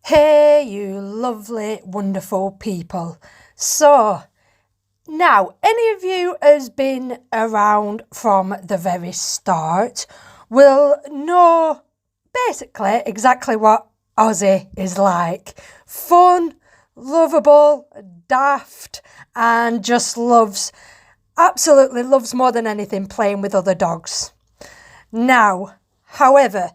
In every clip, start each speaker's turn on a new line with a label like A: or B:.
A: Hey, you lovely, wonderful people. So, now, any of you has been around from the very start will know basically exactly what Ozzy is like. Fun, lovable, daft, and just absolutely loves more than anything playing with other dogs. Now, however,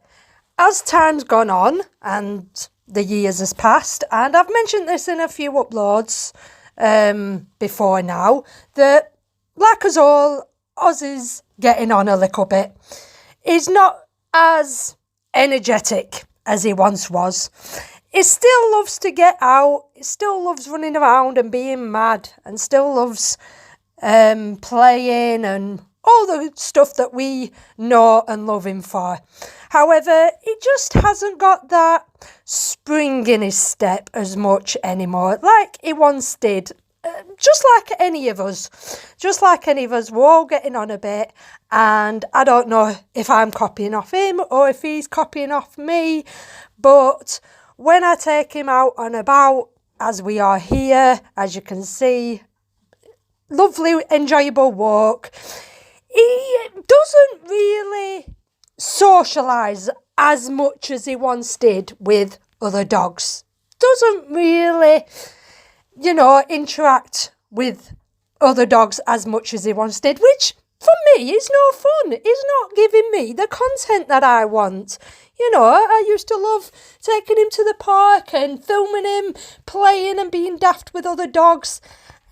A: as time's gone on and the years has passed, and I've mentioned this in a few uploads before now, that like us all, Ozzy's getting on a little bit. He's not as energetic as he once was. He still loves to get out, he still loves running around and being mad, and still loves playing and all the stuff that we know and love him for. However, he just hasn't got that spring in his step as much anymore, like he once did. Just like any of us, we're all getting on a bit, and I don't know if I'm copying off him or if he's copying off me, but when I take him out and about, as we are here, as you can see, lovely, enjoyable walk, he doesn't really socialise as much as he once did with other dogs. Doesn't really, interact with other dogs as much as he once did, which for me is no fun. He's not giving me the content that I want. I used to love taking him to the park and filming him playing and being daft with other dogs.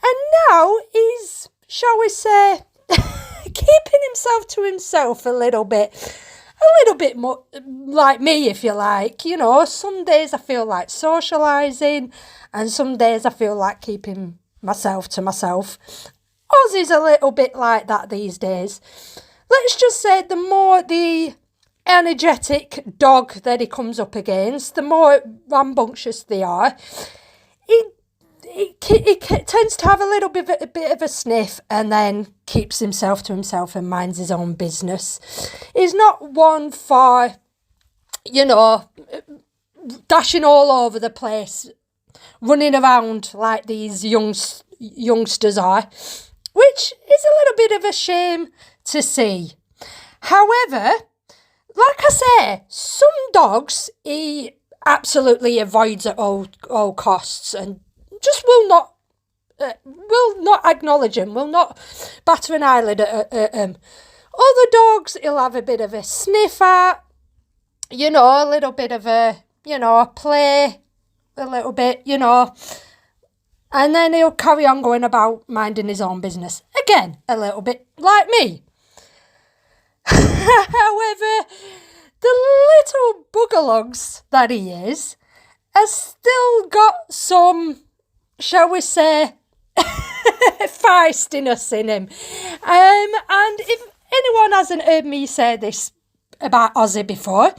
A: And now he's, shall we say, keeping himself to himself a little bit more like me, if you like. Some days I feel like socialising, and some days I feel like keeping myself to myself. Ozzy's a little bit like that these days. Let's just say the more the energetic dog that he comes up against, the more rambunctious they are. He tends to have a bit of a sniff and then keeps himself to himself and minds his own business. He's not one for, dashing all over the place, running around like these youngsters are, which is a little bit of a shame to see. However, like I say, some dogs he absolutely avoids at all costs and just will not acknowledge him, will not batter an eyelid at him. Other dogs he'll have a bit of a sniff at, a little bit of a, play, a little bit, and then he'll carry on going about minding his own business. Again, a little bit like me. However, the little buggerlugs that he is has still got some, shall we say, feistiness in him. And if anyone hasn't heard me say this about Ozzy before,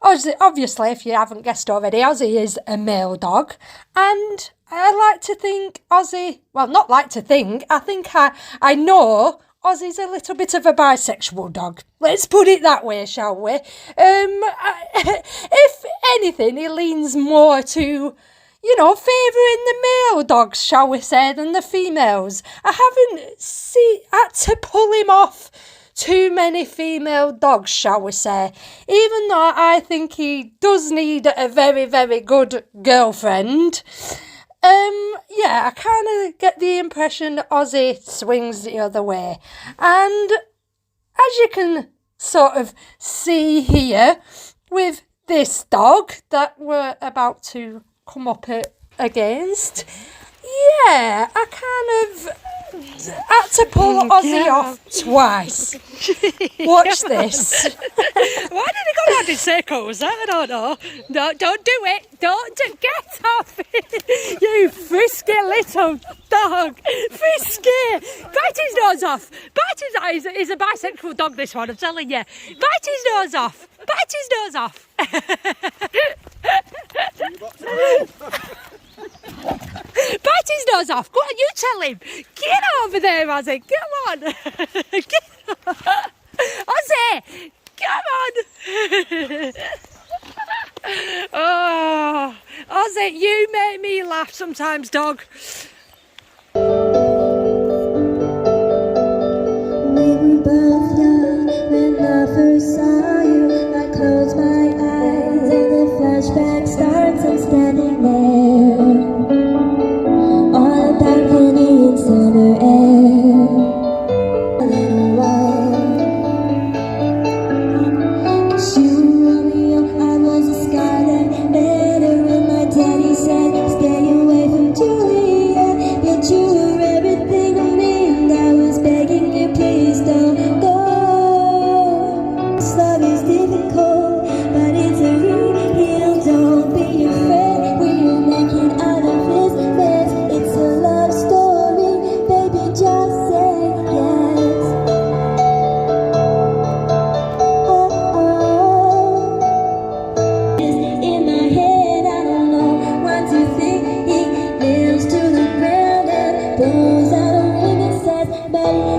A: obviously, if you haven't guessed already, Ozzy is a male dog. And I like to think Ozzy, well, not like to think, I think I know Ozzy's a little bit of a bisexual dog. Let's put it that way, shall we? If anything, he leans more to, favouring the male dogs, shall we say, than the females. I haven't had to pull him off too many female dogs, shall we say, even though I think he does need a very, very good girlfriend. I kind of get the impression Ozzy swings the other way. And as you can sort of see here with this dog that we're about to come up against, I kind of had to pull Ozzy off twice. Watch this.
B: Why did he go round in circles? I don't know. No, don't do it. Get off it. You frisky little dog. Frisky. Bite his nose off. He's a bisexual dog, this one, I'm telling you. Bite his nose off. Bite his nose off. Go on, you tell him. Get over there, Ozzy. Come on. Ozzy, come on. Oh, Ozzy, you make me laugh sometimes, dog.
C: We were both young when I first saw you. I close my eyes and the flashback starts. I'm standing there on a balcony in summer air. A little while, 'cause you were Romeo, I was a Scarlet Letter, and my daddy said stay away from Julia, but you were everything to me, and I was begging you please don't go. This love is difficult, but it's a real. Don't be afraid, we'll make it out of this mess. It's a love story, baby, just say yes. Oh, in my head, I don't know what to think. He nails to the ground and blows out a ring and says, buddy,